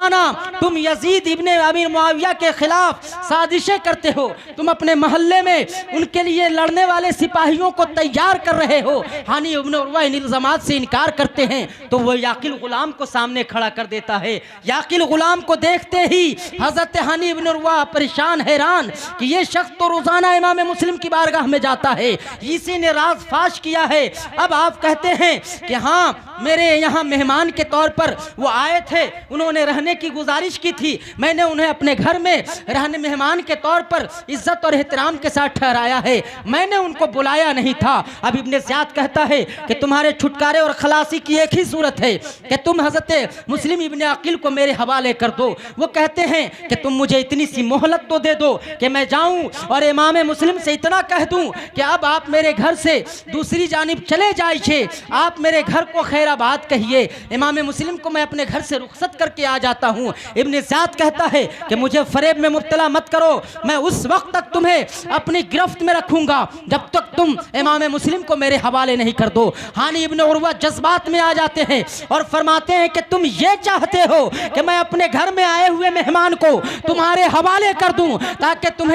तुम यजीद इब्ने अमीर मुआविया के खिलाफ साजिशें करते हो, तुम अपने मोहल्ले में उनके लिए लड़ने वाले सिपाहियों को तैयार कर रहे हो। हानी इब्ने उर्वा इन इल्ज़ामात से इनकार करते हैं तो वो याकिल गुलाम को सामने खड़ा कर देता है। याकिल गुलाम को देखते ही हजरत हानी इब्ने उर्वा परेशान हैरान कि ये शख्स तो रोजाना इमाम मुस्लिम की बारगाह में जाता है, इसी ने राज फाश किया है। अब आप कहते हैं कि हाँ मेरे यहाँ मेहमान के तौर पर वो आए थे, उन्होंने रहने की गुजारिश की थी, मैंने उन्हें अपने घर में रहने मेहमान के तौर पर इज्जत और एहतराम के साथ ठहराया है, मैंने उनको बुलाया नहीं था। अब इब्ने ज़ियाद कहता है कि तुम्हारे छुटकारे और खलासी की एक ही सूरत है कि तुम हजरत मुस्लिम इब्ने अकील को मेरे हवाले कर दो। वो कहते हैं कि तुम मुझे इतनी सी मोहलत तो दे दो कि मैं जाऊं और इमाम मुस्लिम से इतना कह दूं कि अब आप मेरे घर से दूसरी जानिब चले जाइए, आप मेरे घर को खैराबाद कहिए, इमाम मुस्लिम को मैं अपने घर से रुखसत करके आ जाता हूं। इब्ने ज़ियाद कहता है कि मुझे फरेब में मुब्तला मत करो, मैं उस वक्त तक तुम्हें अपनी गिरफ्त में रखूंगा जब तक तुम इमाम मुस्लिम को मेरे हवाले नहीं कर दो। हानी इब्ने उर्वा जज्बात में आ जाते हैं और फरमाते हैं कि तुम ये चाहते हो कि मैं अपने घर में आए हुए मेहमान को तुम्हारे हवाले कर दूं ताकि तुम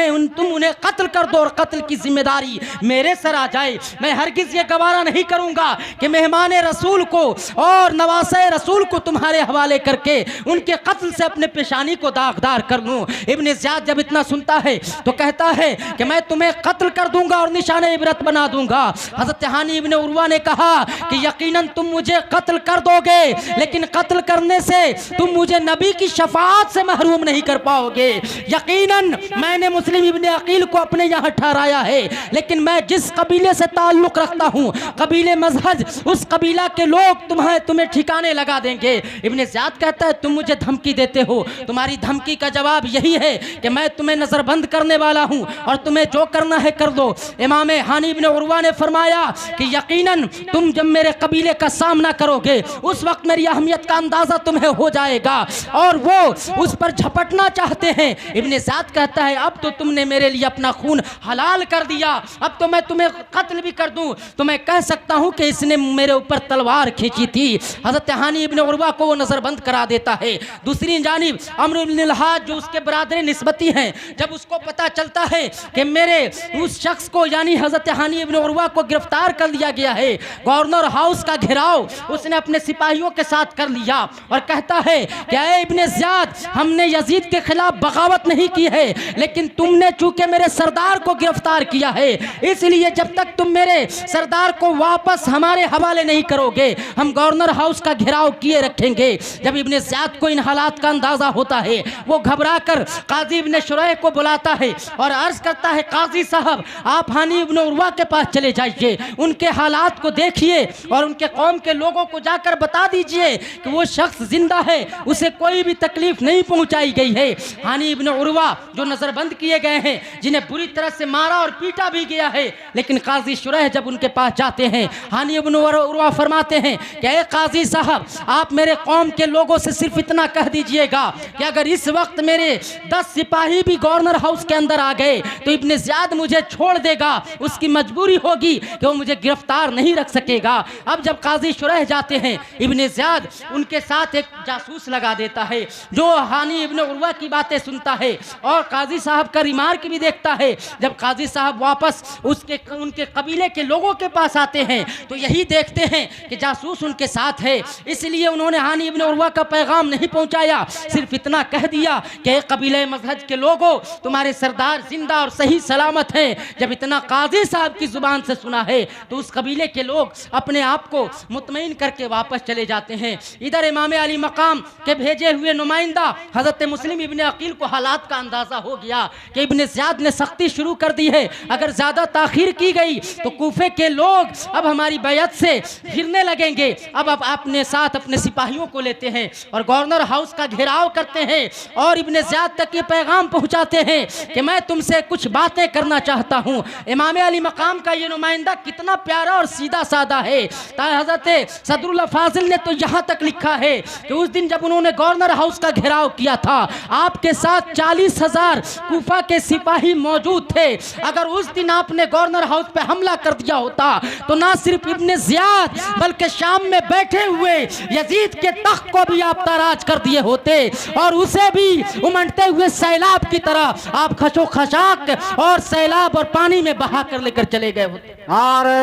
उन्हें कत्ल कर दो और कत्ल की जिम्मेदारी मेरे सर आ जाए। मैं हरगिज ये गवारा नहीं करूंगा कि मेहमान रसूल को और नवासे रसूल को तुम्हारे हवाले करके उनके कत्ल से अपने पेशानी को दागदार कर लूं। इब्ने ज़ियाद जब इतना सुनता है तो कहता है कि मैं तुम्हें कत्ल कर दूंगा और निशाने इबरत बना दूंगा। हज़रत हानी इब्ने उर्वा ने कहा कि यकीनन तुम मुझे कत्ल कर दोगे, लेकिन कत्ल करने से तुम मुझे नबी की शफाअत से महरूम नहीं कर पाओगे। यकीनन मैंने मुस्लिम इब्ने अकील को अपने यहाँ ठहराया है, लेकिन मैं जिस कबीले से ताल्लुक़ रखता हूँ, कबीले मजहज, उस कबीला के लोग तुम्हें ठिकाने लगा देंगे। इब्ने ज़ियाद कहता है तुम मुझे धमकी देते हो, तुम्हारी धमकी का जवाब यही है कि मैं तुम्हें नज़रबंद करने वाला हूँ और तुम्हें जो करना है कर दो। इमाम हानी इब्ने उर्वा ने फरमाया कि यकीनन तुम जब मेरे कबीले का सामना करोगे उस वक्त मेरी अहमियत का अंदाज़ा तुम्हें हो जाएगा और वो उस पर झपटना चाहते हैं। इब्ने ज़ियाद कहता है अब तो तुमने मेरे लिए अपना खून हलाल कर दिया, अब तो मैं तुम्हें कत्ल भी कर दूं तो मैं कह सकता हूं कि इसने मेरे ऊपर तलवार खींची थी। हज़रत हानी इब्ने उर्वा को वो नज़रबंद करा देता है। दूसरी जानिब अम्र इब्न अल-हाज जो उसके बरादर निस्बती हैं, जब उसको पता चलता है कि मेरे उस शख्स को यानी हज़रत हानी इब्ने उर्वा को गिरफ्तार कर लिया गया है, गवर्नर हाउस का घेराव उसने अपने सिपाहियों के साथ कर लिया और कहता है कि ऐ इब्ने ज़ियाद, हमने यजीद के खिलाफ बगावत नहीं की है, लेकिन तुमने चूंकि मेरे सरदार को गिरफ्तार किया है, इसलिए जब तक तुम मेरे सरदार को वापस हमारे हवाले नहीं करोगे हम गवर्नर हाउस का घेराव किए रखेंगे। जब इब्ने ज़ियाद को इन हालात का अंदाज़ा होता है वो घबरा कर काजी इब्ने शुरैह को बुलाता है और अर्ज़ करता है काजी साहब आप हानी इब्ने उर्वा के पास चले जाइए, उनके हालात को देखिए और उनके कौम के लोगों को जाकर बता दीजिए कि वो शख्स जिंदा है, उसे कोई भी तकलीफ नहीं पहुंचाई गई है। हानी इब्ने उर्वा जो नज़रबंद किए गए हैं, जिन्हें बुरी तरह से मारा और पीटा भी गया है, लेकिन काजी शुरैह जब उनके पास जाते हैं हानी इब्ने उर्वा फरमाते हैं कि ए काजी साहब आप मेरे कौम के लोगों से सिर्फ इतना कह दीजिएगा कि अगर इस वक्त मेरे 10 सिपाही भी गवर्नर हाउस के अंदर आ गए तो इब्ने ज़ियाद मुझे छोड़ देगा, उसकी मजबूरी होगी कि वो मुझे गिरफ्तार नहीं रख सकेगा। अब जब काजी शुरैह जाते हैं इब्ने ज़ियाद उनके साथ एक जासूस लगा देता है जो हानी इब्ने उर्वा की बातें सुनता है और काजी साहब का रिमार्क भी देखता है। जब काजी साहब वापस उनके कबीले के लोगों के पास आते हैं तो यही देखते हैं कि जासूस उनके साथ है, इसलिए उन्होंने हानी इब्ने उर्वा का पैगाम नहीं पहुंचाया, सिर्फ इतना कह दिया कि कबीले मजहज के लोगों तुम्हारे सरदार जिंदा और सही सलामत हैं। जब इतना काजी साहब की जुबान से सुना है तो उस कबीले के लोग अपने आप को मुतमईन करके वापस चले जाते हैं। इधर इमाम अली मकाम के भेजे हुए नुमाइंदा हज़रत मुस्लिम इब्ने अकील को हालात का अंदाज़ा हो गया कि इब्ने ज़ियाद ने सख्ती शुरू कर दी है, अगर ज़्यादा ताख़ीर की गई तो कूफे के लोग अब हमारी बैयत से फिरने लगेंगे। अब अपने साथ अपने सिपाहियों को लेते हैं और गवर्नर हाउस का घेराव करते हैं और इब्ने ज़ियाद तक ये पैगाम पहुंचाते हैं कि मैं तुमसे कुछ बातें करना चाहता हूं। इमाम अली मकाम का ये नुमाइंदा कितना प्यारा और सीधा साधा है। हज़रत सदरुल्लाह फाजिल ने तो यहाँ तक लिखा है कि उस दिन जब उन्होंने गवर्नर हाउस का घेराव किया था आपके साथ 40,000 कूफा के सिपाही मौजूद थे। अगर उस दिन आपने गवर्नर हाउस पे हमला कर दिया होता तो ना सिर्फ इब्ने ज़ियाद बल्कि शाम में बैठे हुए यजीद के तख्त को भी आप ताराज कर कर दिए होते और उसे भी उमड़ते हुए सैलाब की तरह आप खचोखचाक और सैलाब और पानी में बहा कर लेकर चले गए होते। नारे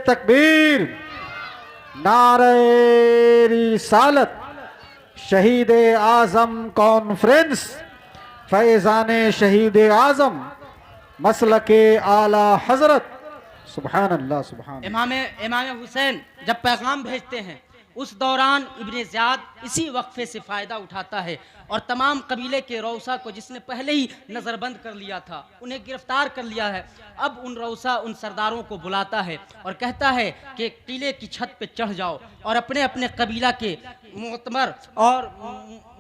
तकबीर, नारे रिसालत, शहीद आजम कॉन्फ्रेंस, फैजान शहीद आजम, मसलके आला हजरत। सुभान अल्लाह, सुभान। इमाम हुसैन जब पैगाम भेजते हैं उस दौरान इब्ने ज़ियाद इसी वक्फे से फ़ायदा उठाता है और तमाम कबीले के रौसा को जिसने पहले ही नज़रबंद कर लिया था, उन्हें गिरफ्तार कर लिया है, अब उन रौसा उन सरदारों को बुलाता है और कहता है कि किले की छत पे चढ़ जाओ और अपने अपने कबीला के मोतबर और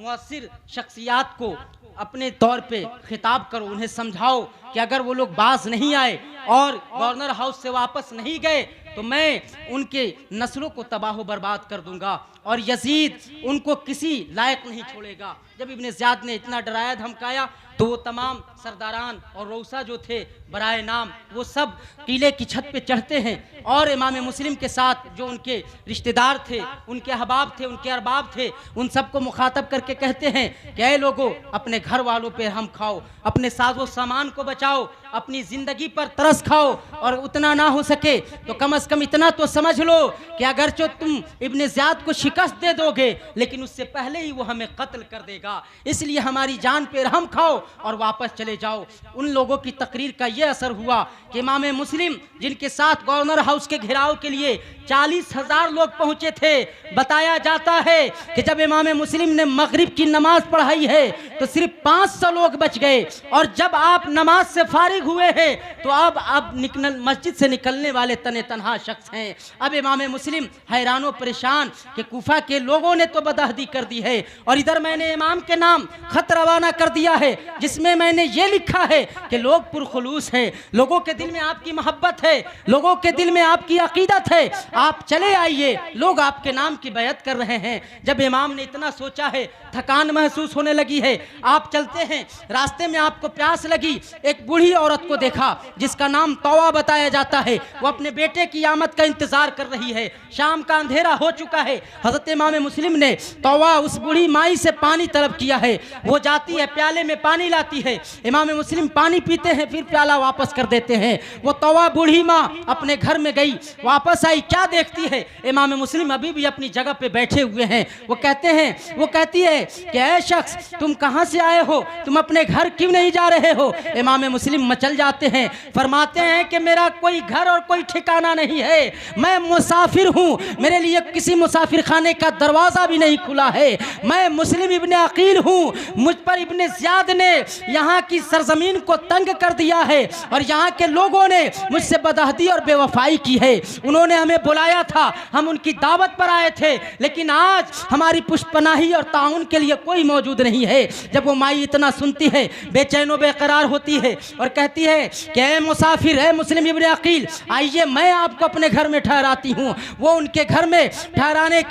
मुअस्सिर शख्सियात को अपने तौर पे खिताब करो, उन्हें समझाओ कि अगर वो लोग बाज नहीं आए और गवर्नर हाउस से वापस नहीं गए तो मैं उनके नस्लों को तबाह बर्बाद कर दूंगा और यजीद उनको किसी लायक नहीं छोड़ेगा। जब इब्ने ज़ियाद ने इतना डराया धमकाया तो वो तमाम सरदारान और रौसा जो थे बराए नाम वो सब किले की छत पे चढ़ते हैं और इमाम मुस्लिम के साथ जो उनके रिश्तेदार थे, उनके अहबाब थे, उनके अरबाब थे, उन सबको मुखातब करके कहते हैं कि ऐ लोगों, अपने घर वालों पे हम खाओ, अपने साजो सामान को बचाओ, अपनी ज़िंदगी पर तरस खाओ और उतना ना हो सके तो कम से कम इतना तो समझ लो कि अगर जो तुम इब्ने ज़ियाद को शिकस्त दे दोगे लेकिन उससे पहले ही वो हमें कत्ल कर देगा, इसलिए हमारी जान पे रहम खाओ और वापस चले जाओ। उन लोगों की तकरीर का ये असर हुआ कि इमाम मुस्लिम जिनके साथ गवर्नर हाउस के घेराव के लिए 40,000 लोग पहुंचे थे, बताया जाता है कि जब इमाम मुस्लिम ने मगरिब की नमाज पढ़ाई है तो सिर्फ 500 लोग बच गए और जब आप नमाज से फारिग हुए हैं तो अब मस्जिद से निकलने वाले तने तनहा शख्स हैं। अब इमाम मुस्लिम हैरान परेशान कि कूफा के लोगों ने तो बदअहदी कर दी है और इधर मैंने इमाम के नाम खत रवाना कर दिया है जिसमें मैंने ये लिखा है कि लोग पुरखुलूस हैं, लोगों के दिल में आपकी मोहब्बत है, लोगों के दिल में आपकी अकीदत है, आप चले आइए, लोग आपके नाम की बैत कर रहे हैं। जब इमाम ने इतना सोचा है, थकान महसूस होने लगी है, आप चलते हैं, रास्ते में आपको प्यास लगी, एक बूढ़ी औरत को देखा जिसका नाम तौवा बताया जाता है, वो अपने बेटे की आमद का इंतजार कर रही है, शाम का अंधेरा हो चुका है। हजरत इमाम मुस्लिम ने तौवा उस बूढ़ी माई से पानी तलब किया है, वो जाती है प्याले में पानी लाती है, इमाम मुस्लिम पानी पीते हैं फिर प्याला वापस कर देते हैं। वो तौवा बूढ़ी माँ अपने घर में गई, वापस आई, क्या देखती है, इमाम मुस्लिम अभी भी अपनी जगह पे बैठे हुए हैं। वो कहती है कि ऐ शख्स, तुम कहाँ से आए हो, तुम अपने घर क्यों नहीं जा रहे हो। इमाम मुस्लिम मचल जाते हैं, फरमाते हैं कि मेरा कोई घर और कोई ठिकाना नहीं है, मैं मुसाफिर हूँ, मेरे लिए किसी मुसाफिर खाने का दरवाज़ा भी नहीं खुला है, मैं मुस्लिम इब्ने अकील हूँ, मुझ पर इब्ने ज़ियाद ने यहाँ की सरजमीन को तंग कर दिया है और यहाँ के लोगों ने मुझसे बदअहदी और बेवफाई की है, उन्होंने हमें बुलाया था, हम उनकी दावत पर आए थे, लेकिन आज हमारी पुष्पनाही और ताउन के लिए कोई मौजूद नहीं है। जब वो माई इतना सुनती है, बेचैनो बेकरार होती है और कहती है कि ऐ मुसाफिर, है मुस्लिम इब्ने अकील, आइए मैं आपको अपने घर में ठहराती हूँ। वो उनके घर में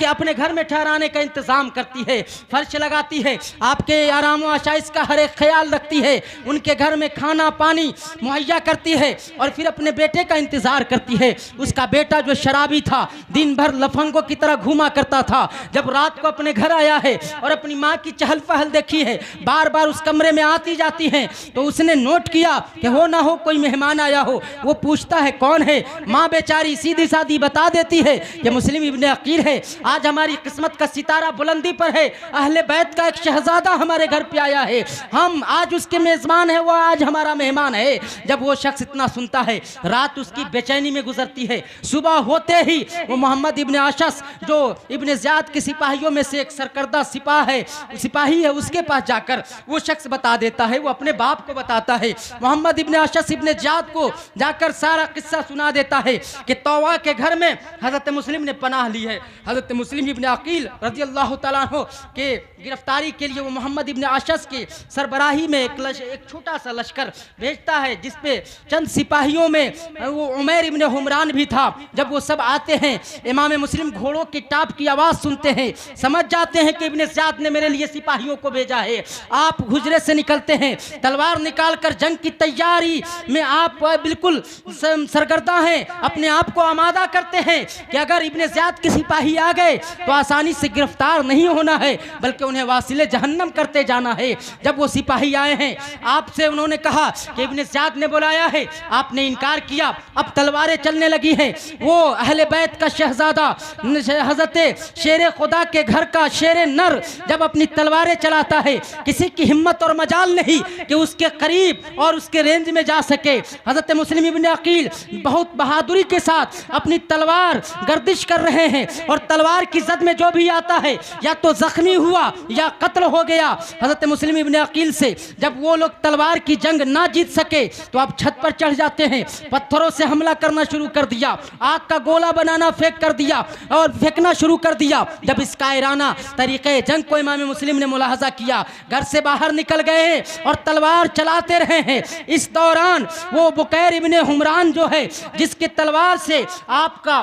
अपने घर में ठहराने का इंतज़ाम करती है, फर्श लगाती है, आपके आराम व आशाइश का हर एक ख्याल रखती है, उनके घर में खाना पानी मुहैया करती है और फिर अपने बेटे का इंतज़ार करती है। उसका बेटा जो शराबी था, दिन भर लफंगों की तरह घूमा करता था, जब रात को अपने घर आया है और अपनी माँ की चहल पहल देखी है, बार बार उस कमरे में आती जाती हैं, तो उसने नोट किया कि हो ना हो कोई मेहमान आया हो। वो पूछता है कौन है, माँ बेचारी सीधी सादी बता देती है कि मुस्लिम इब्ने अकील है, आज हमारी किस्मत का सितारा बुलंदी पर है, अहले बैत का एक शहजादा हमारे घर पे आया है, हम आज उसके मेज़बान है, वो आज हमारा मेहमान है। जब वो शख्स इतना सुनता है, रात उसकी बेचैनी में गुजरती है, सुबह होते ही वो मोहम्मद इब्ने आशस जो इब्ने ज़ियाद के सिपाहियों में से एक सरकर्दा सिपाही है, उसके पास जाकर वो शख्स बता देता है, वो अपने बाप को बताता है, मोहम्मद इब्ने आशस इब्ने ज़ियाद को जाकर सारा किस्सा सुना देता है कि तौवा के घर में हज़रत मुस्लिम ने पनाह ली है। हज़रत मुस्लिम इब्ने अकील रज़ी अल्लाह तआला अन्हु के गिरफ्तारी के लिए वो मोहम्मद इब्ने आशस के सरबराही में एक छोटा सा लश्कर भेजता है, जिस पे चंद सिपाहियों में वो उमैर इब्ने हुमरान भी था। जब वो सब आते हैं, इमाम मुस्लिम घोड़ों की टाप की आवाज़ सुनते हैं, समझ जाते हैं कि इब्ने ज़ियाद ने मेरे लिए सिपाहियों को भेजा है। आप हुजरे से निकलते हैं, तलवार निकालकर जंग की तैयारी में आप बिल्कुल सरगर्दा हैं, अपने आप को आमादा करते हैं कि अगर इब्ने ज़ियाद के सिपाही आ गए तो आसानी से गिरफ्तार नहीं होना है, बल्कि उन्हें वासिले जहन्नम करते जाना है। जब वो सिपाही आए हैं, आपसे उन्होंने कहा कि इब्ने ज़ियाद ने बुलाया है, आपने इनकार किया। अब तलवारें चलने लगी हैं। वो अहले बैत का शहजादा हज़रत शेर खुदा के घर का शेर नर जब अपनी तलवारें चलाता है, किसी की हिम्मत और मजाल नहीं कि उसके करीब और उसके रेंज में जा सके। हज़रत मुस्लिम इब्ने अकील बहुत बहादुरी के साथ अपनी तलवार गर्दिश कर रहे हैं और तलवार की जद में जो भी आता है या तो जख्मी हुआ या कत्ल हो गया। हज़रत मुस्लिम इब्ने अकील से जब वो लोग तलवार की जंग ना जीत सके तो आप छत पर चढ़ जाते हैं, पत्थरों से हमला करना शुरू कर दिया, आग का गोला बनाना फेंक कर दिया और फेंकना शुरू कर दिया। जब इस कायराना तरीक़े जंग को इमाम मुस्लिम ने मुलाहजा किया, घर से बाहर निकल गए और तलवार चलाते रहे हैं। इस दौरान वो बुकैर इब्ने हुमरान जो है, जिसके तलवार से आपका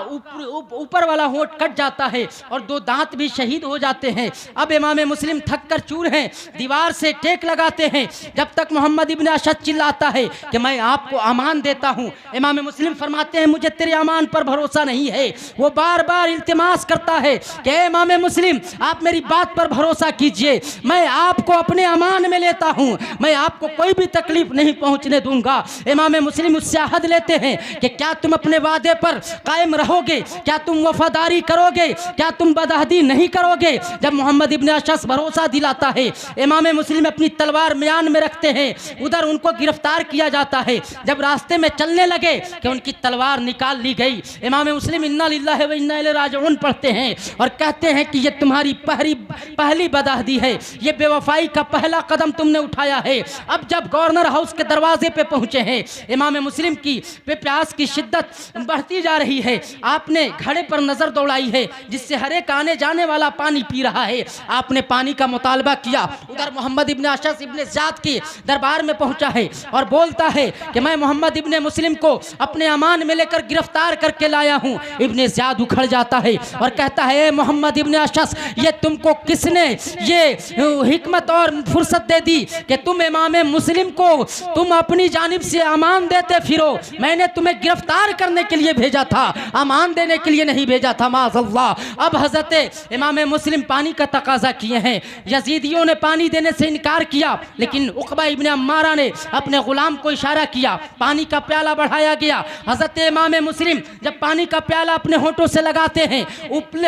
ऊपर वाला होंठ कट जाता है और 2 दांत भी शहीद हो जाते हैं। अब इमाम मुस्लिम थक कर चूर हैं, दीवार से टेक लगाते हैं, जब तक मोहम्मद इब्ने अशद चिल्लाता है कि मैं आपको अमान देता हूँ। इमाम मुस्लिम फरमाते हैं मुझे तेरे अमान पर भरोसा नहीं है। वो बार बार इल्तिमास करता है कि इमाम मुस्लिम आप मेरी बात पर भरोसा कीजिए, मैं आपको अपने अमान में लेता हूँ, मैं आपको कोई भी तकलीफ नहीं पहुँचने दूंगा। इमाम मुस्लिम उससे अहद लेते हैं कि क्या तुम अपने वादे पर कायम रहोगे, क्या तुम वफादारी करोगे, क्या तुम बदअहदी नहीं करोगे। जब मोहम्मद इब्ने अशद भरोसा दिलाता है, इमाम मुस्लिम अपनी तलवार म्यान में रखते हैं, उधर उनको गिरफ्तार किया जाता है। जब रास्ते में चलने लगे कि उनकी तलवार निकाल ली गई। इमाम मुस्लिम इन्ना लिल्लाहि व इन्ना इलैहि राजिऊन पढ़ते हैं और कहते हैं कि ये तुम्हारी पहली बदअहदी है, ये बेवफाई का पहला कदम तुमने उठाया है। अब जब गवर्नर हाउस के दरवाजे पे पहुंचे हैं, इमाम मुस्लिम की प्यास की शिद्दत बढ़ती जा रही है। आपने घड़े पर नजर दौड़ाई है, जिससे हर एक आने जाने वाला पानी पी रहा है। आपने पानी का मुतालबा किया। उधर मोहम्मद इब्ने अशद इब्ने ज़ियाद के दरबार में पहुंचा है और बोलता है कि मैं मोहम्मद इब्ने मुस्लिम को अपने अमान में लेकर गिरफ्तार करके लाया हूं। इब्ने ज़ियाद उखड़ जाता है और कहता है मोहम्मद इब्ने अशद, ये तुमको किसने ये हिकमत और फुर्सत दे दी कि तुम इमाम मुस्लिम को तुम अपनी जानिब से अमान देते फिरो। मैंने तुम्हें गिरफ्तार करने के लिए भेजा था, अमान देने के लिए नहीं भेजा था। माज़अल्लाह। अब हज़रत इमाम मुस्लिम पानी का तकाजा किए हैं। यजीदियों ने पानी देने से इनकार किया, लेकिन उक़बा इब्ने अम्मारा ने अपने गुलाम को इशारा किया, पानी का प्याला बढ़ाया गया। हज़रत इमाम मुस्लिम जब पानी का प्याला अपने होंठों से लगाते हैं,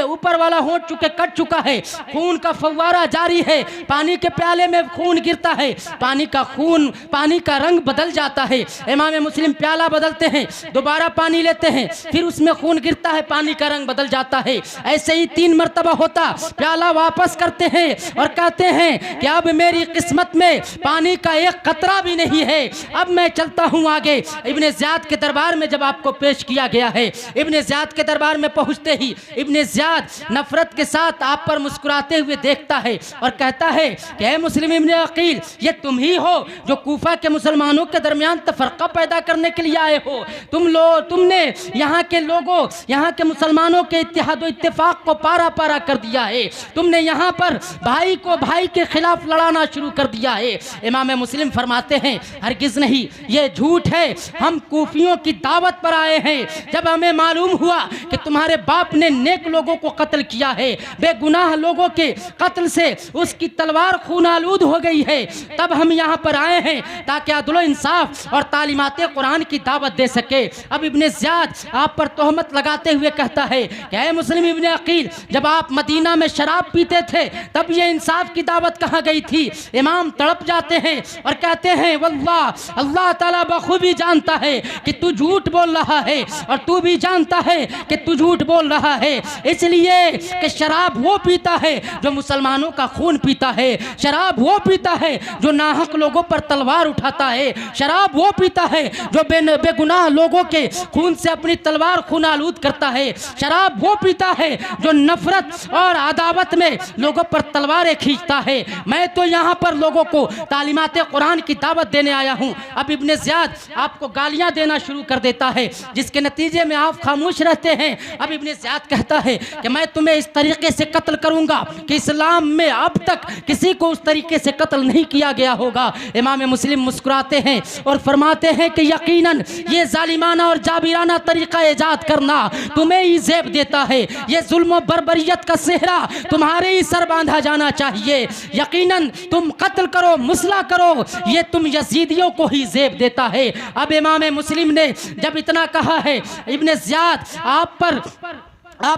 ऊपर वाला होंठ चूंकि कट चुका है, खून का फव्वारा जारी है, पानी के प्याले में खून गिरता है, पानी का रंग बदल जाता है। इमाम मुस्लिम प्याला बदलते हैं, दोबारा पानी लेते हैं, फिर उसमें खून गिरता है, पानी का रंग बदल जाता है। ऐसे ही 3 मरतबा होता, प्याला वापस करते हैं और कहते हैं कि अब मेरी किस्मत में पानी का एक कतरा भी नहीं है, अब मैं चलता हूँ आगे। इब्ने ज़ियाद के दरबार में जब आपको पेश किया गया है, इब्ने ज़ियाद के दरबार में पहुँचते ही इब्ने ज़ियाद नफरत के साथ आप पर मुस्कुराते हुए देखता है और कहता है कि ऐ मुस्लिम इब्ने अकील, ये तुम ही हो जो कूफा के मुसलमानों के दरमियान तफरका पैदा करने के लिए आए हो। तुमने यहाँ के लोगों, यहाँ के मुसलमानों के इत्तेहाद व इत्तेफाक को पारा पारा कर दिया है। तुमने यहाँ पर भाई को भाई के खिलाफ लड़ाना शुरू कर दिया है। इमाम मुस्लिम फरमाते हैं हरगिज़ नहीं, ये झूठ है, हम कूफियों की दावत पर आए हैं। जब हमें मालूम हुआ कि तुम्हारे बाप ने नेक लोगों को कत्ल किया है, बेगुनाह लोगों के कत्ल से उसकी तलवार खून आलूद हो गई है, तब हम यहाँ पर आए हैं ताकि अदल इंसाफ और तालीमात कुरान की दावत दे सके। अब इब्ने ज़ियाद आप पर तोहमत लगाते हुए कहता है कि ऐ मुस्लिम इब्ने अकील, जब आप मदीना में शराब पीते थे तब ये इंसाफ की दावत कहाँ गई थी। इमाम तड़प जाते हैं और कहते हैं वल्लाह, अल्लाह ताला बखूबी जानता है कि तू झूठ बोल रहा है और तू भी जानता है कि तू झूठ बोल रहा है, इसलिए कि शराब वो पीता है जो मुसलमानों का खून पीता है, शराब वो पीता है जो नाहक लोगों पर तलवार उठाता है, शराब वो पीता है जो बेगुनाह लोगों के खून से अपनी तलवार खून आलूद करता है, शराब वो पीता है जो नफरत और अदावत में लोगों पर तलवारें खींचता है। मैं तो यहाँ पर लोगों को तालीमात कुरान की दावत देने आया हूँ। अब इब्ने ज़ियाद आपको गालियाँ देना शुरू कर देता है, जिसके नतीजे में आप खामोश रहते हैं। अब इब्ने ज़ियाद कहता है कि मैं तुम्हें इस तरीके से कत्ल करूँगा कि इस्लाम में अब तक किसी उनको उस तरीके से कत्ल नहीं किया गया होगा। इमाम मुस्लिम मुस्कुराते हैं और फरमाते हैं कि यकीनन ये जालिमाना और जाबिराना तरीका ईजाद करना तुम्हें ही ज़ेब देता है। ये जुल्म और बर्बरियत का सेहरा तुम्हारे ही सर बांधा जाना चाहिए। यकीनन तुम कत्ल करो, मुसला करो, ये तुम यजीदियों को ही ज़ेब देता है। अब इमाम मुस्लिम ने जब इतना कहा है, इब्ने ज़ियाद आप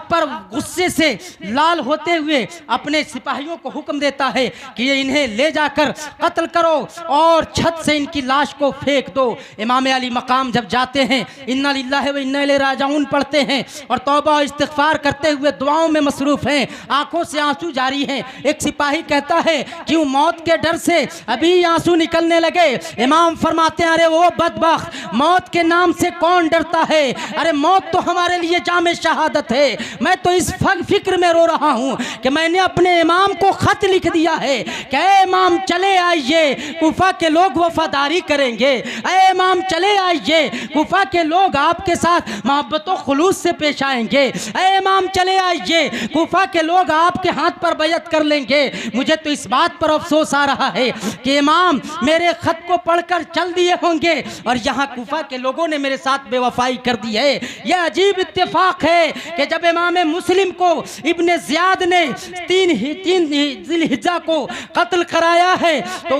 पर गुस्से से लाल होते हुए अपने सिपाहियों को हुक्म देता है कि ये इन्हें ले जाकर कत्ल करो और छत से इनकी लाश को फेंक दो। इमाम अली मकाम जब जाते हैं, इन्ना लिल्लाहि व इन्ना इलैहि राजिऊन पढ़ते हैं और तौबा और इस्तिग़फ़ार करते हुए दुआओं में मसरूफ़ हैं, आंखों से आंसू जारी हैं। एक सिपाही कहता है कि मौत के डर से अभी आंसू निकलने लगे। इमाम फरमाते हैं, अरे वो बदबख्त, मौत के नाम से कौन डरता है? अरे मौत तो हमारे लिए जाम शहादत है। मैं तो इस फिक्र में रो रहा हूं कि मैंने अपने इमाम को खत लिख दिया है कि ऐ इमाम चले आइए, कुफा के लोग वफादारी करेंगे। ऐ इमाम चले आइए, कुफा के लोग आपके साथ मोहब्बत और खुलूस से पेश आएंगे। ऐ इमाम चले आइए, कुफा के लोग आपके हाथ पर बैयत कर लेंगे। मुझे तो इस बात पर अफसोस आ रहा है कि इमाम मेरे खत को पढ़कर चल दिए होंगे और यहाँ कुफा के लोगों ने मेरे साथ बेवफाई कर दी है। यह अजीब इत्तेफाक है कि जब इमाम मुस्लिम को इब्ने ज़ियाद ने तीन ज़िलहिज्जा को कत्ल कराया है तो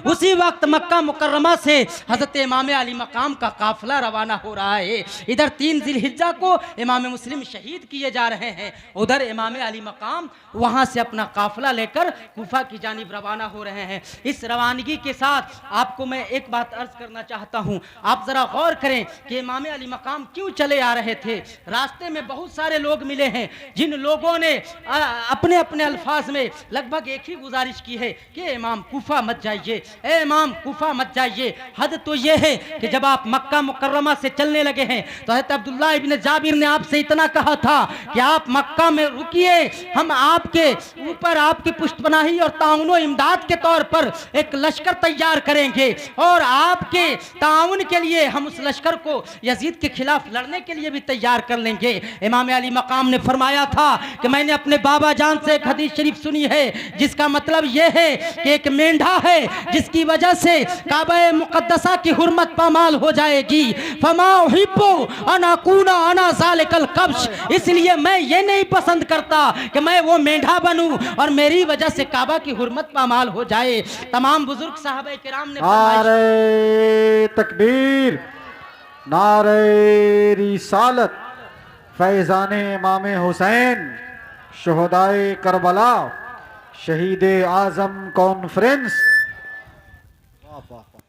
उसी वक्त मक्का मुकर्रमा से हज़रत इमाम अली मकाम का काफिला रवाना हो रहा है। इधर 3 ज़िलहिज्जा को इमाम मुस्लिम शहीद किए जा रहे हैं, उधर इमाम अली मकाम वहाँ से अपना काफिला लेकर कुफा की जानिब रवाना हो रहे हैं। इस रवानगी के साथ आपको मैं एक बात अर्ज करना चाहता हूँ। आप ज़रा गौर करें कि इमाम अली मकाम क्यों चले आ रहे थे। रास्ते में बहुत सारे लोग मिले हैं जिन लोगों ने अपने अपने अल्फाज में लगभग एक ही गुजारिश की है कि इमाम कुफा मत जाइए, ए इमाम कुफा मत जाइए। हद तो ये है कि जब आप मक्का मुकर्रमा से चलने लगे हैं तो हज़रत अब्दुल्लाह इब्न जाबिर ने आपसे इतना कहा था कि आप मक्का में रुकिए, हम आपके ऊपर आपकी पुष्टपनाही और ताउन इमदाद के तौर पर एक लश्कर तैयार करेंगे और आपके ताउन के लिए हम उस लश्कर को यजीद के खिलाफ लड़ने के लिए भी तैयार कर लेंगे। इमाम अली मकाम ने फरमाया था कि मैंने अपने बाबा जान से एक हदीस शरीफ सुनी है जिसका मतलब यह है कि एक मेंढा है जिसकी वजह से काबा मुकद्दसा की हुर्मत पामाल हो जाएगी। फमा उहिब्बु अन अकूना अना ज़ालिकल कब्श, इसलिए मैं ये नहीं पसंद करता कि मैं वो मेंढा बनूं और मेरी वजह से काबा की हुर्मत पामाल हो जाए। तमाम बुजुर्ग साहबे किराम ने नारे तकबीर, नारे रिसालत, फैज़ाने इमाम हुसैन, शुहदाए करबला, शहीद आज़म कॉन्फ्रेंस।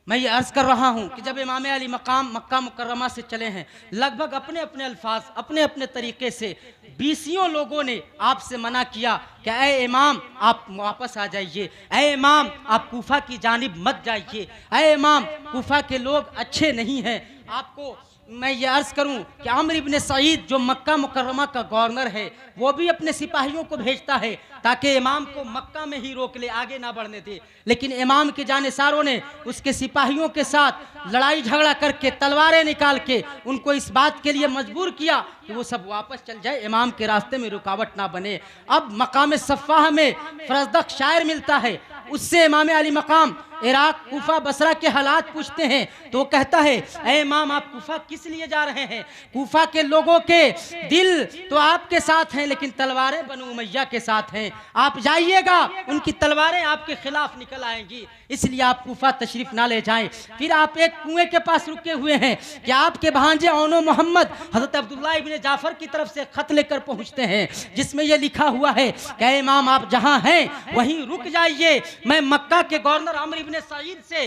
मैं ये अर्ज़ कर रहा हूँ कि जब इमाम अली मकाम मक्का मुकर्रमा से चले हैं, लगभग अपने अपने अल्फाज अपने अपने तरीके से 20 लोगों ने आपसे मना किया कि ऐ इमाम आप वापस आ जाइए, ऐ इमाम आप कुफा की जानिब मत जाइए, ऐ इमाम कुफा के लोग अच्छे नहीं हैं। आपको मैं ये अर्ज़ करूं कि अम्र इब्न सईद जो मक्का मुकर्रमा का गवर्नर है वो भी अपने सिपाहियों को भेजता है ताकि इमाम को मक्का में ही रोक ले, आगे ना बढ़ने दे। लेकिन इमाम के जानिसारों ने उसके सिपाहियों के साथ लड़ाई झगड़ा करके तलवारें निकाल के उनको इस बात के लिए मजबूर किया कि वो सब वापस चल जाए, इमाम के रास्ते में रुकावट ना बने। अब मकाम सफ़ाह में फरजदक शायर मिलता है, उससे इमाम अली मकाम इराक कुफा बसरा के हालात पूछते हैं तो कहता है ऐ इमाम आप कुफा किस लिए जा रहे हैं? कुफा के लोगों के दिल तो आपके साथ हैं लेकिन तलवारें बनु उमैया के साथ हैं, आप जाइएगा उनकी तलवारें आपके खिलाफ निकल आएंगी, इसलिए आप कुफा तशरीफ ना ले जाएं। फिर आप एक कुएं के पास रुके हुए हैं कि आपके भांजे औनो मोहम्मद हज़रत अब्दुल्लाह इब्न जाफ़र की तरफ से खत लेकर पहुंचते हैं जिसमें यह लिखा हुआ है कि इमाम आप जहां हैं वहीं रुक जाइए, मैं मक्का के गवर्नर अम्र इब्न सईद से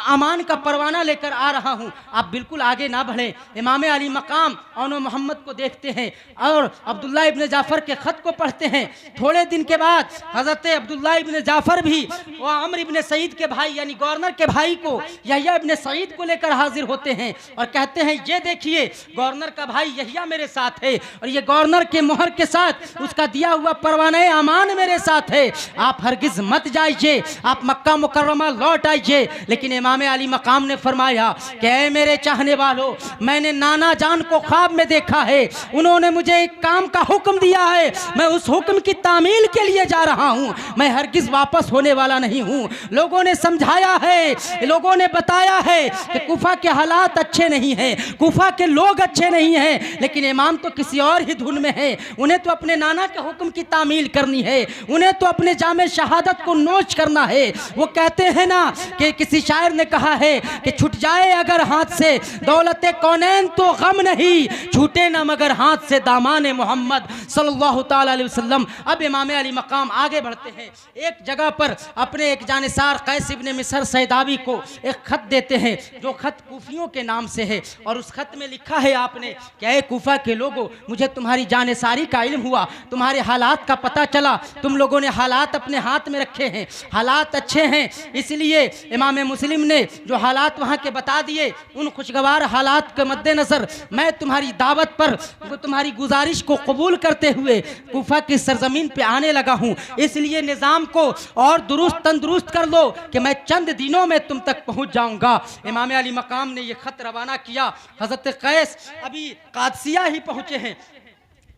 अमान का परवाना लेकर आ रहा हूं, आप बिल्कुल आगे ना बढ़ें। इमाम अली मकाम औनो मोहम्मद को देखते हैं और अब्दुल्लाह इब्न जाफ़र के खत को पढ़ते हैं। थोड़े दिन के बाद हज़रत अब्दुल्लाह इब्न जाफ़र भी वो अम्र इब्न सईद के भाई यानी गवर्नर के भाई को यहिया इब्न सईद को लेकर हाजिर होते हैं और कहते हैं ये देखिए गवर्नर का भाई यहिया मेरे साथ है और ये गवर्नर के मोहर के साथ उसका दिया हुआ परवाना अमान मेरे साथ है, आप हरगिज मत जाइए, आप मक्का मुकर्रमा लौट आइए। लेकिन इमाम अली मकाम ने फरमाया कि ऐ मेरे चाहने वालों, मैंने नाना जान को ख्वाब में देखा है, उन्होंने मुझे एक काम का हुक्म दिया है, मैं उस हुक्म की तामील के लिए जा रहा हूँ, मैं हरगिज वापस होने वाला नहीं हूँ। लोगों ने समझाया है, लोगों ने बताया है कि कुफा के हालात अच्छे नहीं हैं, कुफा के लोग अच्छे नहीं हैं, लेकिन इमाम तो किसी और ही धुन में है। उन्हें तो अपने नाना के हुक्म की तामील करनी है, उन्हें तो अपने जामे शहादत को नोच करना है। वो कहते हैं ना कि किसी शायर ने कहा है कि छूट जाए अगर हाथ से दौलते कौनैन तो गम नहीं, छूटे ना मगर हाथ से दामाने मोहम्मद सल्लल्लाहु ताला अलैहि वसल्लम। अब इमाम अली मकाम आगे बढ़ते हैं, एक जगह पर अपने एक जानिसार कैस इब्ने मिसर सैदावी को एक खत देते हैं, जो खत कूफियों के नाम से है। और उस खत में लिखा है आपने कि ऐ कूफा के लोगों, मुझे तुम्हारी जानिसारी का इल्म हुआ, तुम्हारे हालात का पता चला, तुम लोगों ने हालात अपने हाथ में रखे हैं, हालात अच्छे हैं, इसलिए इमाम मुस्लिम ने जो हालात वहाँ के बता दिए, उन खुशगवार हालात के मद्देनज़र मैं तुम्हारी दावत पर तुम्हारी गुजारिश को कबूल करते हुए कूफा की सरजमीन पे आने लगा हूँ। इसलिए निज़ाम को और दुरुस्त तंदुरुस्त कर लो कि मैं चंद दिनों में तुम तक पहुँच जाऊँगा। इमाम अली मकाम ने यह ख़त रवाना किया। हज़रत कैस अभी कादसिया ही पहुँचे हैं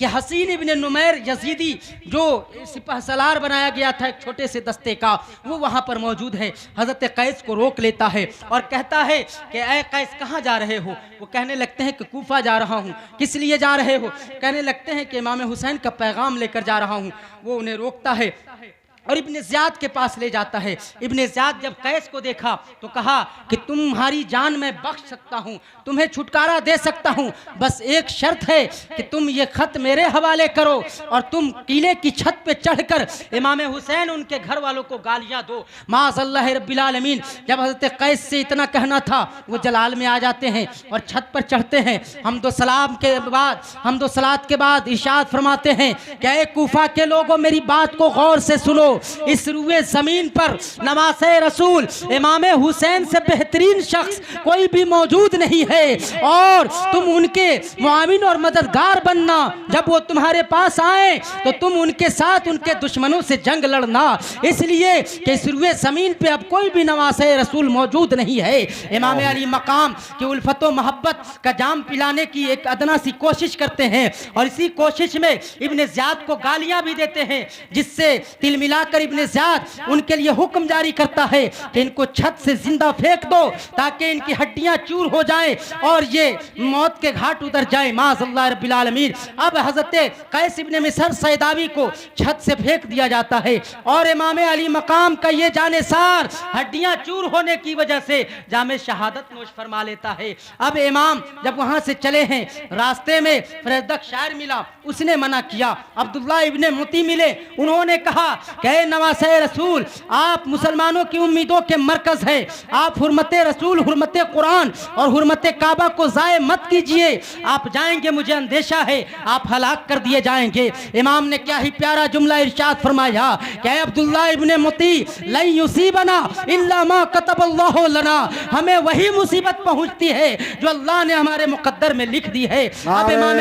कि हसीन इब्न नुमैर यजीदी, जो सिपह सलार बनाया गया था एक छोटे से दस्ते का, वो वहाँ पर मौजूद है। हज़रत कैस को रोक लेता है और कहता है कि ऐ कैस कहाँ जा रहे हो? वो कहने लगते हैं कि कूफा जा रहा हूँ। किस लिए जा रहे हो? कहने लगते हैं कि इमाम हुसैन का पैगाम लेकर जा रहा हूँ। वो उन्हें रोकता है और इब्ने ज़ियाद के पास ले जाता है। इब्ने ज़ियाद जब कैस को देखा तो कहा कि तुम्हारी जान मैं बख्श सकता हूँ, तुम्हें छुटकारा दे सकता हूँ, बस एक शर्त है कि तुम ये ख़त मेरे हवाले करो और तुम किले की छत पे चढ़कर इमाम हुसैन उनके घर वालों को गालियाँ दो। माज़अल्लाह रब्बिल आलमीन, जब हज़रत कैस से इतना कहना था, वो जलाल में आ जाते हैं और छत पर चढ़ते हैं। हमदो सलात के बाद इरशाद फरमाते हैं कि ऐ कूफा के लोगों, मेरी बात को गौर से सुनो। इस रुए जमीन पर नवासे रसूल इमाम हुसैन से बेहतरीन शख्स कोई भी मौजूद नहीं है और तुम उनके मुआविन और मददगार बनना। जब वो तुम्हारे पास आए तो तुम उनके साथ उनके दुश्मनों से जंग लड़ना, इसलिए कि इस रुए जमीन पे अब कोई भी नवासे रसूल मौजूद नहीं है। इमाम अली मकाम की उल्फत व मोहब्बत का जाम पिलाने की एक अदना सी कोशिश करते हैं और इसी कोशिश में इब्ने ज़ियाद को गालियां भी देते हैं, जिससे तिल मिला इब्ने ज़ियाद उनके लिए हुक्म जारी करता है कि इनको छत से जिंदा फेंक दो ताकि इनकी हड्डियां चूर हो जाएं और ये मौत के घाट उतर जाएं। माज़अल्लाह रब्बिल आलमीन। अब हज़रत कैस इब्ने मिसर सैदावी को छत से फेंक दिया जाता है और इमाम अली मकाम का ये जानेसार हड्डियां चूर होने की वजह से जामे शहादत नोश फरमा लेता है। अब इमाम जब वहां से चले हैं, रास्ते में फरदक शायर मिला, उसने मना किया। अब्दुल्लाह इब्ने मुती मिले, उन्होंने कहा कि नवासे रसूल, आप मुसलमानों की उम्मीदों के मरकज है, आप हुर्मते रसूल, हुर्मते कुरान और हुर्मते काबा को ज़ाय मत कीजिए। आप जाएंगे मुझे अंदेशा है, आप हलाक कर दिए जाएंगे। इमाम ने क्या ही प्यारा जुमला इरशाद फरमाया कि अब्दुल्ला इब्ने मुती, लन युसीबना इल्ला मा कतबल्लाहु लना, हमें वही मुसीबत पहुंचती है जो अल्लाह ने हमारे मुकद्दर में लिख दी है। अब इमाम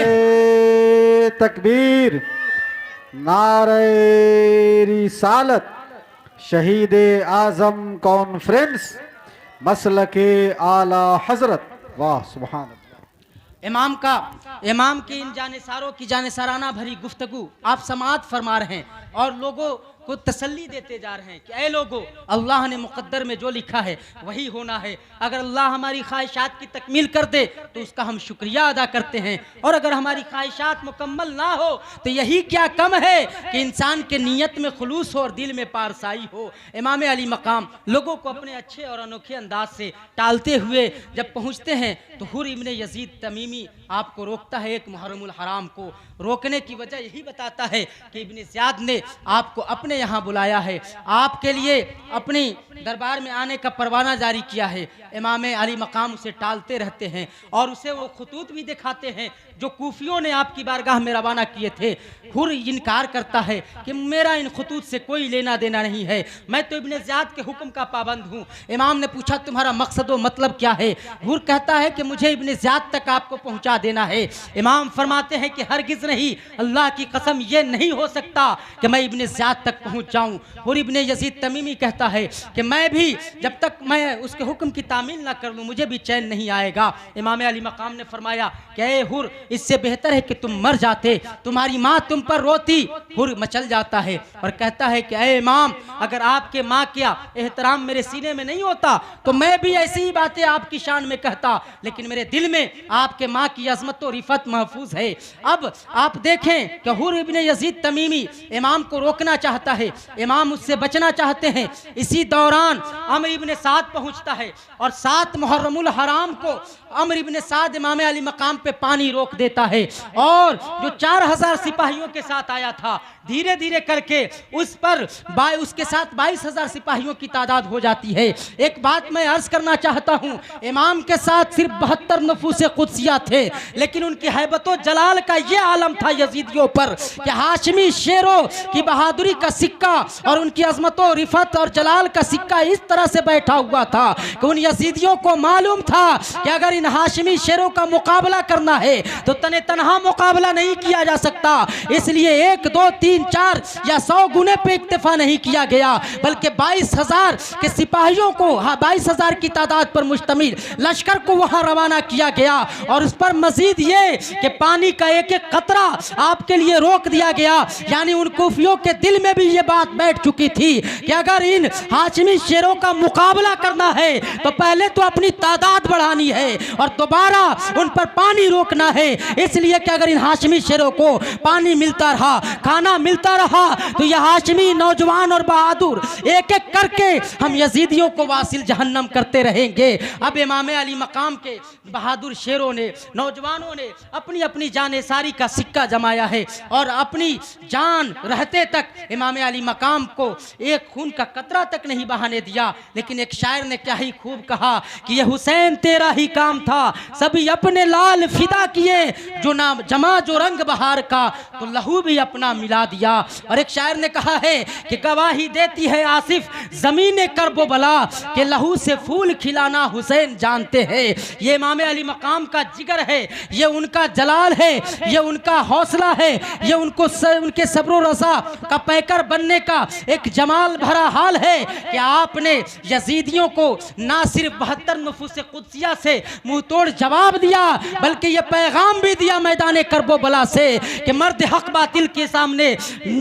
तकबीर, नारे रिसालत, शहीद आज़म कॉन्फ्रेंस, मसलके आला हजरत। वाह सुभान अल्लाह। इमाम की इन जानिसारों की जानिसाराना भरी गुफ्तगू आप समाअत फरमा रहे हैं और लोगों को तसल्ली देते जा रहे हैं कि ऐ लोगों, अल्लाह ने मुकद्दर में जो लिखा है वही होना है। अगर अल्लाह हमारी ख्वाहिशात की तकमील कर दे तो उसका हम शुक्रिया अदा करते हैं, और अगर हमारी ख्वाहिशात मुकम्मल ना हो तो यही क्या कम है कि इंसान के नीयत में खुलूस हो और दिल में पारसाई हो। इमाम अली मकाम लोगों को अपने अच्छे और अनोखे अंदाज से टालते हुए जब पहुँचते हैं तो हुर इब्ने यजीद तमीमी आपको रोकता है। एक मुहर्रमुल हराम को रोकने की वजह यही बताता है कि इब्ने ज़ियाद ने आपको अपने यहाँ बुलाया है, आपके लिए अपनी दरबार में आने का परवाना जारी किया है। इमाम अली मकाम उसे टालते रहते हैं और उसे वो खतूत भी दिखाते हैं जो कूफियों ने आपकी बारगाह में रवाना किए थे। हुर इनकार करता है कि मेरा इन खतूत से कोई लेना देना नहीं है, मैं तो इब्ने ज़ियाद के हुक्म का पाबंद हूँ। इमाम ने पूछा तुम्हारा मकसद व मतलब क्या है? हुर कहता है कि मुझे इब्ने ज़ियाद तक आपको पहुँचा देना है। इमाम फरमाते हैं कि हरगिज़ नहीं, अल्लाह की कसम ये नहीं हो सकता कि मैं इब्ने ज़ियाद तक पहुंच जाऊं। हुर इब्ने यजीद तमीमी कहता है कि मैं भी जब तक मैं उसके हुक्म की तामील ना कर लूं मुझे भी चैन नहीं आएगा। इमाम अली मकाम ने फरमाया कि ए हुर, इससे बेहतर है कि तुम मर जाते, तुम्हारी माँ तुम पर रोती। हुर मचल जाता है और कहता है कि ए इमाम, अगर आपके माँ का एहतराम मेरे सीने में नहीं होता तो मैं भी ऐसी ही बातें आपकी शान में कहता, लेकिन मेरे दिल में आपके माँ की अजमत और रिफत महफूज है। अब आप देखें कि हुर इब्ने यजीद तमीमी इमाम को रोकना चाहता है, इमाम उससे बचना चाहते हैं। इसी दौरान अम्र इब्ने साद पहुंचता है और 7 मुहर्रमुल हराम को अम्र इब्ने साद इमाम अली मकाम पे पानी रोक देता है और जो 4000 सिपाहियों के साथ आया था धीरे धीरे करके उस पर उसके साथ 22,000 सिपाहियों की तादाद हो जाती है। एक बात मैं अर्ज करना चाहता हूँ, इमाम के साथ सिर्फ 72 नफूसे कुदसिया थे, लेकिन उनकी हैबतो जलाल का ये आलम था यजीदियों पर कि हाशमी शेरों की बहादुरी का सिक्का और उनकी अजमतों रिफत और जलाल का सिक्का इस तरह से बैठा हुआ था कि उन यजीदियों को मालूम था कि अगर इन हाशमी शेरों का मुकाबला करना है तो तने तनहा मुकाबला नहीं किया जा सकता। इसलिए 1, 2, 3, 4 या 100 गुने पे इक्तिफा नहीं किया गया, बल्कि 22,000 के सिपाहियों को 22,000 की तादाद पर मुश्तमिल लश्कर को वहां रवाना किया गया और उस पर मजीद ये कि पानी का एक एक कतरा आपके लिए रोक दिया गया। यानी उन कूफियों के दिल में भी ये बात बैठ चुकी थी कि अगर इन हाशमी शेरों का मुकाबला करना है तो पहले तो अपनी तादाद बढ़ानी है और दोबारा उन पर पानी रोकना है। इसलिए कि अगर इन हाशमी शेरों को पानी मिलता रहा, खाना मिलता रहा, तो यह हाशमी नौजवान और बहादुर एक एक करके हम यजीदियों को वासिल जहन्नम करते रहेंगे। अब इमाम अली मकाम के बहादुर शेरों ने, नौजवानों ने अपनी अपनी जान सारी का सिक्का जमाया है और अपनी जान रहते तक इमाम अली मकाम को एक खून का कतरा तक नहीं बहाने दिया। लेकिन एक शायर ने क्या ही खूब कहा कि ये हुसैन तेरा ही काम था, सभी अपने लाल फिदा किए, जो नाम जमा जो रंग बहार का तो लहू भी अपना मिला दिया। और एक शायर ने कहा है कि गवाही देती है आसिफ जमीन करबो बला के लहू से फूल खिलाना हुसैन जानते हैं। ये इमाम अली मकाम का जिगर है, ये उनका जलाल है, ये उनका हौसला है, ये उनके सब्र रज़ा का पैकर बनने का एक जमाल भरा हाल है कि आपने यजीदियों को ना सिर्फ 72 नफूस कुदसिया से मुंह तोड़ जवाब दिया, बल्कि ये पैगाम भी दिया मैदान करबो बला से कि मर्द हक बातिल के सामने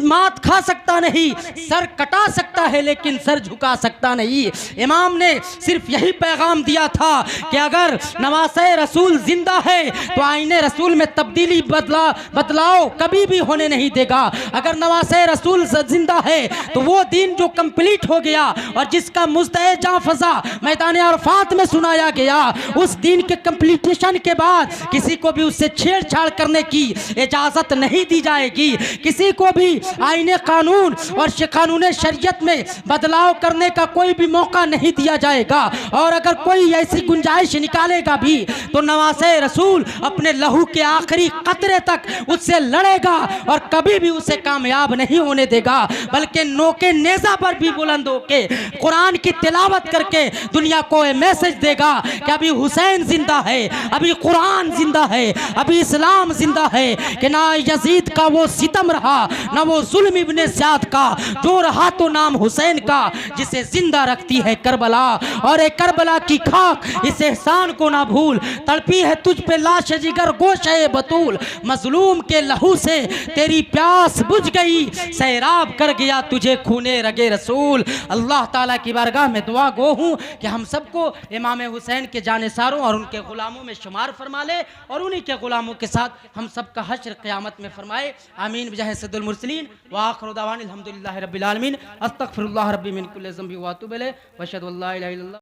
मात खा सकता नहीं, सर कटा सकता है लेकिन सर झुका सकता नहीं। इमाम ने सिर्फ यही पैगाम दिया था कि अगर नवासे रसूल जिंदा है तो आईने रसूल में तब्दीली बदलाव कभी भी होने नहीं देगा। अगर नवासे रसूल जिंदा है तो वो दिन जो कंप्लीट हो गया और जिसका मुस्तैद जां फजा मैदान अरफात में सुनाया गया, उस दिन के कंप्लीटेशन के बाद किसी को भी उससे छेड़छाड़ करने की इजाजत नहीं दी जाएगी। किसी को भी आईने कानून और कानून शरीयत में बदलाव करने का कोई भी मौका नहीं दिया जाएगा। और अगर कोई ऐसी गुंजाइश निकालेगा भी तो नवासे रसूल अपने लहू के आखिरी कतरे तक उससे लड़ेगा और कभी भी उसे कामयाब नहीं होने देगा, बल्कि नोके नेजा पर भी बुलंद होके कुरान की तिलावत करके दुनिया को मैसेज देगा कि अभी हुसैन जिंदा है, अभी कुरान जिंदा है, अभी इस्लाम जिंदा है, कि ना यजीद का वो सितम रहा, ना वो जुल्म इब्ने ज़ियाद का, जो रहा तो नाम हुसैन का, जिसे जिंदा रखती है करबला। और एक करबला की खाक इस एहसान को ना भूल, तड़पी है तुझ पे लाश जिगर गोशे बतूल, मजलूम के लहू से तेरी प्यास बुझ गई, सैराब कर गया तुझे खूने रगे रसूल। अल्लाह ताला की बारगाह में दुआ गो हूँ कि हम सबको इमाम हुसैन के जानेसारों और उनके गुलामों में शुमार फरमा ले और उन्हीं के गुलामों के साथ हम सबका हश्र क़यामत में फरमाए। आमीन बिजाह सय्यदुल मुरसलीन व आखिरु दअवाना अल्हम्दुलिल्लाहि रब्बिल आलमीन। अस्तगफिरुल्लाह रब्बी मिन कुल्लि ज़ंबि व अतूबु इलैहि व अशहदु अल्ला इलाहा इल्लल्लाह।